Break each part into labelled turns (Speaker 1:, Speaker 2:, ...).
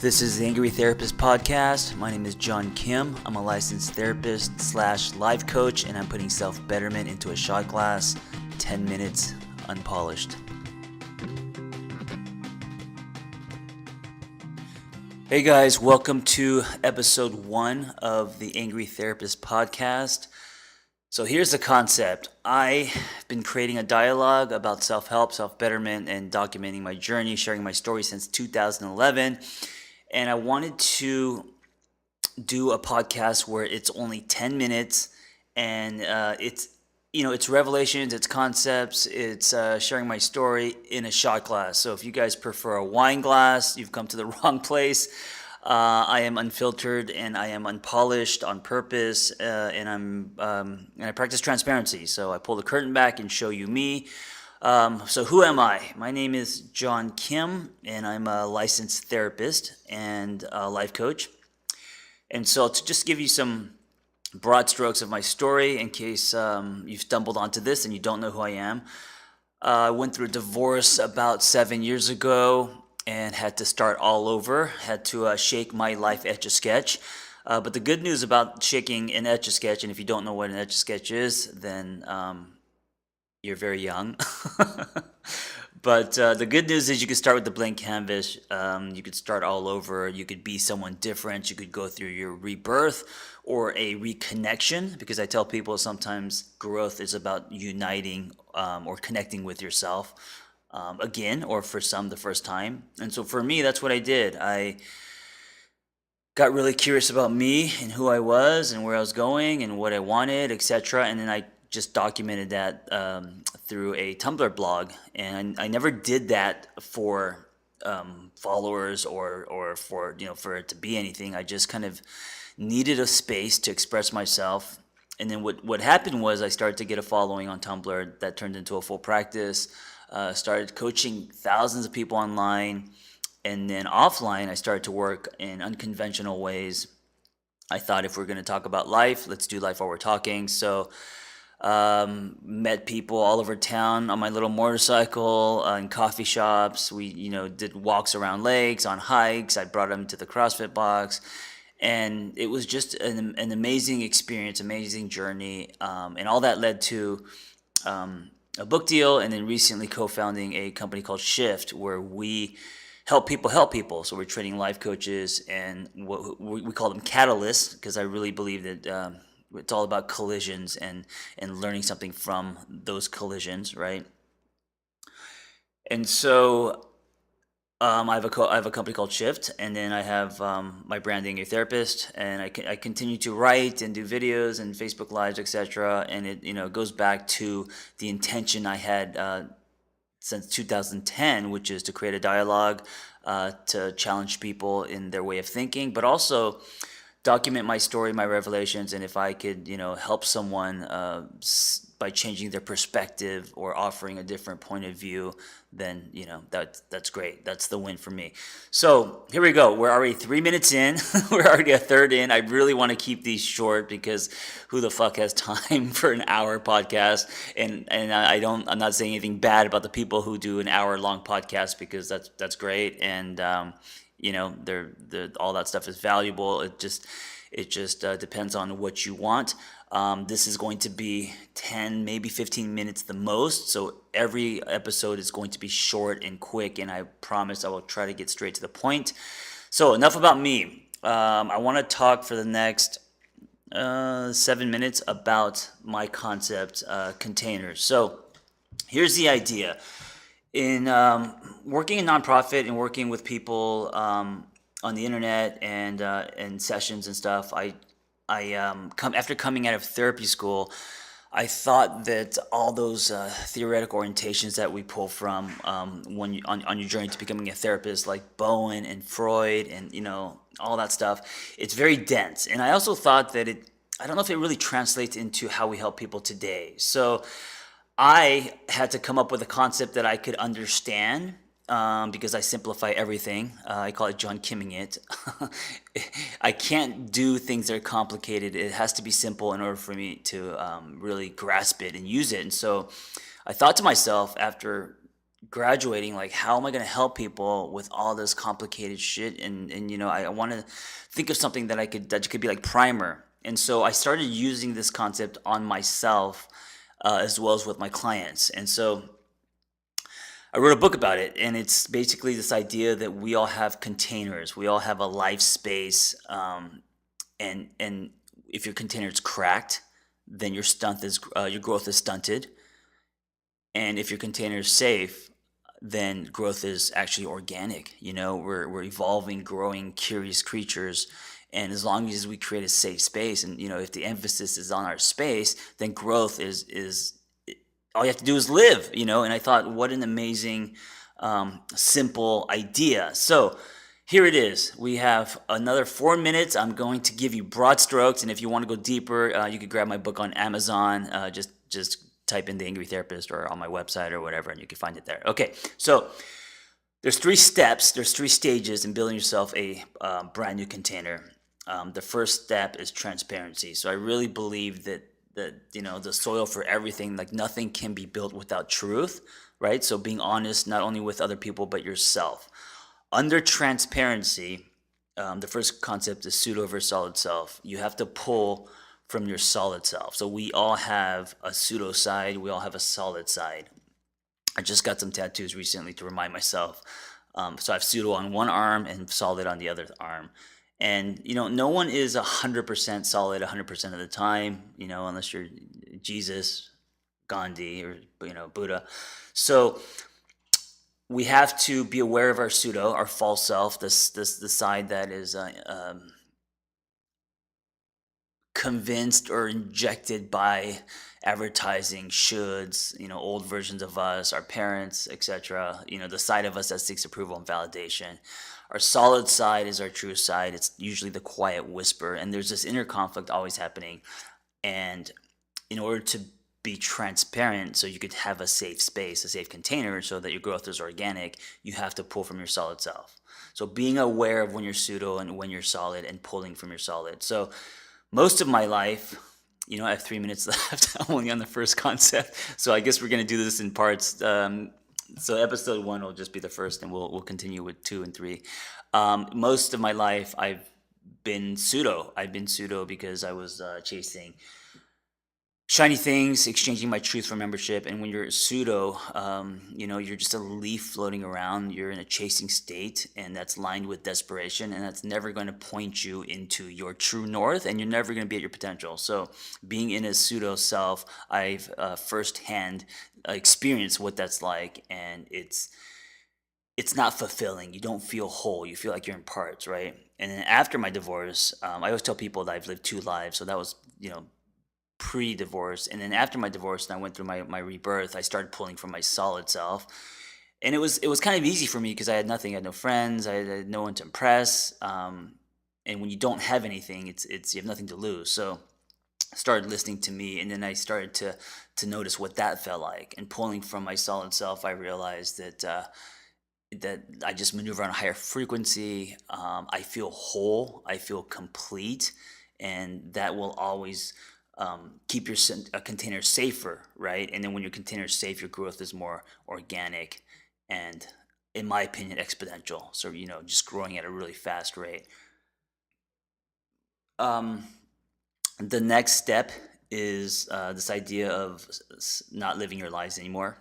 Speaker 1: This is the Angry Therapist Podcast. My name is John Kim. I'm a licensed therapist slash life coach, and I'm putting self-betterment into a shot glass, 10 minutes, unpolished. Hey guys, welcome to episode 1 of the Angry Therapist Podcast. So here's the concept. I've been creating a dialogue about self-help, self-betterment, and documenting my journey, sharing my story since 2011. And I wanted to do a podcast where it's only 10 minutes and it's revelations, it's concepts, it's sharing my story in a shot glass. So if you guys prefer a wine glass, you've come to the wrong place. I am unfiltered and I am unpolished on purpose, and I practice transparency. So I pull the curtain back and show you me. So who am I? My name is John Kim, and I'm a licensed therapist and a life coach. And so to just give you some broad strokes of my story in case you've stumbled onto this and you don't know who I am. I went through a divorce about 7 years ago and had to start all over, had to shake my life Etch-a-Sketch. But the good news about shaking an Etch-a-Sketch, and if you don't know what an Etch-a-Sketch is, then you're very young. But the good news is you could start with the blank canvas. You could start all over. You could be someone different. You could go through your rebirth or a reconnection, because I tell people sometimes growth is about uniting or connecting with yourself again, or for some the first time. And so for me, that's what I did. I got really curious about me and who I was and where I was going and what I wanted, etc. And then I just documented that through a Tumblr blog, and I never did that for followers or for it to be anything. I just kind of needed a space to express myself, and then what happened was I started to get a following on Tumblr that turned into a full practice. Started coaching thousands of people online, and then offline I started to work in unconventional ways. I thought if we're going to talk about life, let's do life while we're talking. So met people all over town on my little motorcycle, in coffee shops. We did walks around lakes, on hikes. I brought them to the CrossFit box, and it was just an amazing experience, amazing journey, and all that led to a book deal, and then recently co-founding a company called Shift, where we help people. So we're training life coaches, and we call them catalysts, because I really believe that it's all about collisions and learning something from those collisions, right? And so I have a company called Shift, and then I have my branding, a therapist, and I continue to write and do videos and Facebook Lives, etc. And it goes back to the intention I had since 2010, which is to create a dialogue, to challenge people in their way of thinking, but also document my story, my revelations, and if I could, help someone by changing their perspective or offering a different point of view, then that's great. That's the win for me. So here we go. We're already 3 minutes in. We're already a third in. I really want to keep these short, because who the fuck has time for an hour podcast? And I'm not saying anything bad about the people who do an hour long podcast, because that's great. And all that stuff is valuable. It just depends on what you want. This is going to be 10, maybe 15 minutes the most. So every episode is going to be short and quick, and I promise I will try to get straight to the point. So enough about me. I want to talk for the next 7 minutes about my concept, containers. So here's the idea. In working in nonprofit and working with people on the internet and sessions and stuff, after coming out of therapy school, I thought that all those theoretic orientations that we pull from when on your journey to becoming a therapist, like Bowen and Freud and all that stuff, it's very dense. And I also thought that I don't know if it really translates into how we help people today. So I had to come up with a concept that I could understand, because I simplify everything. I call it John Kimming it. I can't do things that are complicated. It has to be simple in order for me to really grasp it and use it. And so I thought to myself, after graduating, like, how am I going to help people with all this complicated shit? And I want to think of something that could be like primer. And so I started using this concept on myself, as well as with my clients. And so I wrote a book about it, and it's basically this idea that we all have containers, we all have a life space, and if your container is cracked, then your growth is stunted, and if your container is safe, then growth is actually organic. We're evolving, growing, curious creatures. And as long as we create a safe space, and if the emphasis is on our space, then growth is all you have to do is live. And I thought, what an amazing, simple idea. So here it is. We have another 4 minutes. I'm going to give you broad strokes, and if you want to go deeper, you could grab my book on Amazon. Just type in The Angry Therapist or on my website or whatever, and you can find it there. Okay, so there's 3 steps. There's 3 stages in building yourself a brand new container. The first step is transparency. So I really believe that the soil for everything, like nothing can be built without truth, right? So being honest, not only with other people but yourself. Under transparency, the first concept is pseudo versus solid self. You have to pull from your solid self. So we all have a pseudo side, we all have a solid side. I just got some tattoos recently to remind myself. So I have pseudo on one arm and solid on the other arm. And no one is 100% solid 100% of the time, unless you're Jesus, Gandhi, or Buddha. So we have to be aware of our pseudo, our false self, the side that is convinced or injected by advertising, shoulds, old versions of us, our parents, etc. The side of us that seeks approval and validation. Our solid side is our true side. It's usually the quiet whisper, and there's this inner conflict always happening. And in order to be transparent, so you could have a safe space, a safe container, so that your growth is organic, you have to pull from your solid self. So being aware of when you're pseudo and when you're solid, and pulling from your solid. So most of my life, I have 3 minutes left. I'm only on the first concept, so I guess we're going to do this in parts. So episode 1 will just be the first, and we'll continue with 2 and 3. Most of my life, I've been pseudo. I've been pseudo because I was chasing shiny things, exchanging my truth for membership. And when you're pseudo, you're just a leaf floating around. You're in a chasing state, and that's lined with desperation, and that's never going to point you into your true north, and you're never going to be at your potential. So being in a pseudo self, I've firsthand experienced what that's like, and it's not fulfilling. You don't feel whole. You feel like you're in parts, right? And then after my divorce, I always tell people that I've lived 2 lives. So that was, pre-divorce. And then after my divorce, and I went through my rebirth, I started pulling from my solid self. And it was kind of easy for me because I had nothing. I had no friends. I had no one to impress. And when you don't have anything, it's you have nothing to lose. So I started listening to me, and then I started to notice what that felt like. And pulling from my solid self, I realized that I just maneuver on a higher frequency. I feel whole. I feel complete, and that will always keep your container safer, right? And then when your container is safe, your growth is more organic, and, in my opinion, exponential. So just growing at a really fast rate. Um, the next step is this idea of not living your lives anymore.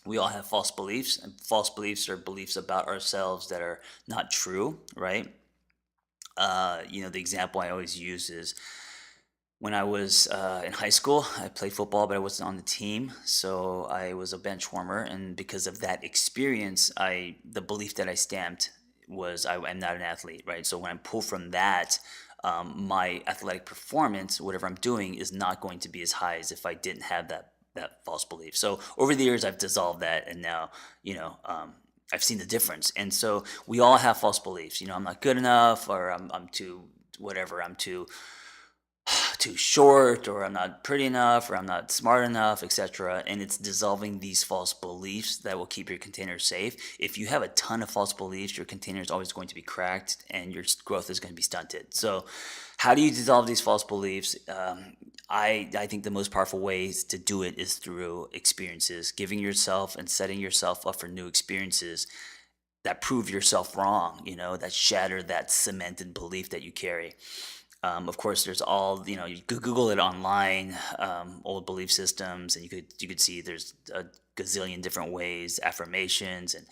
Speaker 1: We all have false beliefs, and false beliefs are beliefs about ourselves that are not true, right? The example I always use is when I was in high school. I played football, but I wasn't on the team, so I was a bench warmer. And because of that experience, the belief that I stamped was I'm not an athlete, right? So when I pull from that, my athletic performance, whatever I'm doing, is not going to be as high as if I didn't have that false belief. So over the years, I've dissolved that, and now I've seen the difference. And so we all have false beliefs. I'm not good enough, or I'm too whatever. I'm too short, or I'm not pretty enough, or I'm not smart enough, etc. And it's dissolving these false beliefs that will keep your container safe. If you have a ton of false beliefs, your container is always going to be cracked and your growth is going to be stunted. So how do you dissolve these false beliefs? I think the most powerful ways to do it is through experiences, giving yourself and setting yourself up for new experiences that prove yourself wrong, that shatter that cemented belief that you carry. Of course, there's all, you could Google it online, old belief systems, and you could see there's a gazillion different ways, affirmations and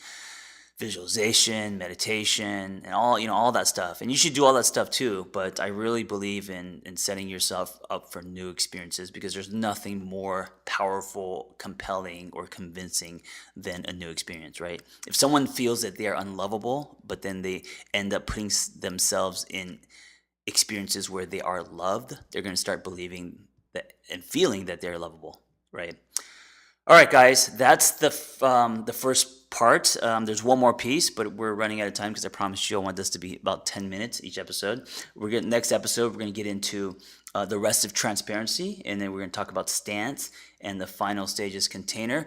Speaker 1: visualization, meditation, and all that stuff. And you should do all that stuff too. But I really believe in setting yourself up for new experiences, because there's nothing more powerful, compelling, or convincing than a new experience, right? If someone feels that they are unlovable, but then they end up putting themselves in experiences where they are loved, they're going to start believing that and feeling that they're lovable, right? All right, guys, that's the first part. There's one more piece, but we're running out of time because I promised you I want this to be about 10 minutes each episode. Next episode, we're going to get into the rest of transparency, and then we're going to talk about stance, and the final stage is container.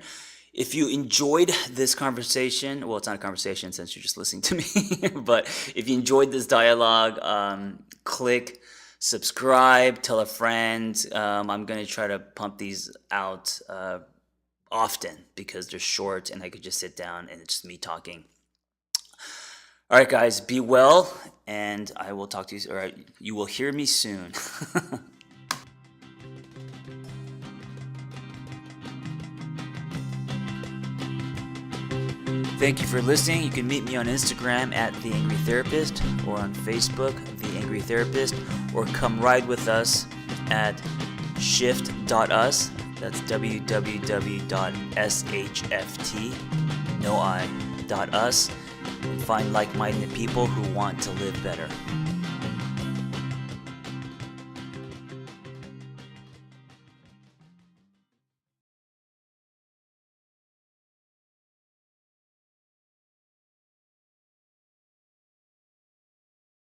Speaker 1: If you enjoyed this conversation, well, it's not a conversation since you're just listening to me, but if you enjoyed this dialogue, click subscribe, tell a friend. I'm going to try to pump these out often because they're short and I could just sit down and it's just me talking. All right, guys, be well, and I will talk to you, or you will hear me soon. Thank you for listening. You can meet me on Instagram at The Angry Therapist, or on Facebook, The Angry Therapist, or come ride with us at shift.us. That's www.shft.us. And find like-minded people who want to live better.